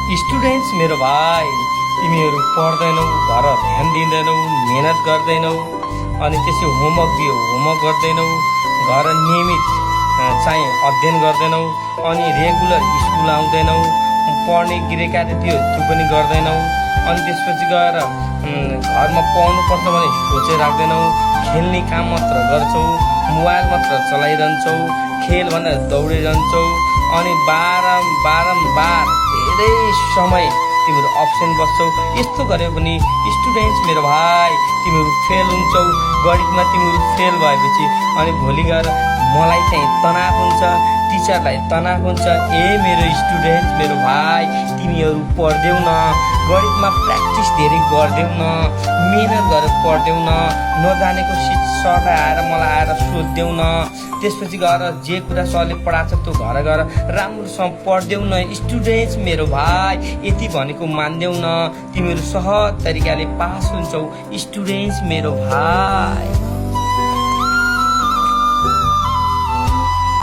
Students मेरो भाइ, तिमीहरू पढ्दैनौ, घर ध्यान दिँदैनौ, मेहनत गर्दैनौ, अनि त्यसै होमवर्क दियो होमवर्क गर्दैनौ, घर नियमित चाहिँ अध्ययन गर्दैनौ, अनि रेगुलर स्कुल आउँदैनौ, पढ्ने गृहकार्य त्यो पनि गर्दैनौ, अनि त्यसपछि गएर घरमा पढ्नुपर्छ भने सोचेर राख्दैनौ, खेल्ने काम मात्र गर्छौ, मोबाइल मात्र चलाइरहन्छौ, खेल भनेर दौडिरहन्छौ, अनि बारम्बार धेरै समय तिमीहरू अब्सेन्ट बस्छौ। यस्तो गर्यो भने स्टुडेन्ट्स मेरो भाइ, तिमीहरू फेल हुन्छौ। गणितमा तिमीहरू फेल भएपछि अनि भोलि गएर मलाई चाहिँ तनाव हुन्छ, टिचरलाई तनाव हुन्छ। ए मेरो स्टुडेन्ट्स मेरो भाइ, तिमीहरू पढ्देऊ न, गणितमा प्र्याक्टिस धेरै गरिदेऊ न, मेहनत गरेर पढ्देऊ न, नजानेको सरलाई आएर मलाई आएर सोधिदेऊ न, त्यसपछि गएर जे कुरा सरले पढाएको छ त्यो घर गएर राम्रोसँग पढ्देऊ न। स्टुडेन्ट्स मेरो भाइ, यति भनेको मान्देऊ न, तिमीहरू सहज तरिकाले पास हुन्छौ। स्टुडेन्ट्स मेरो भाइ।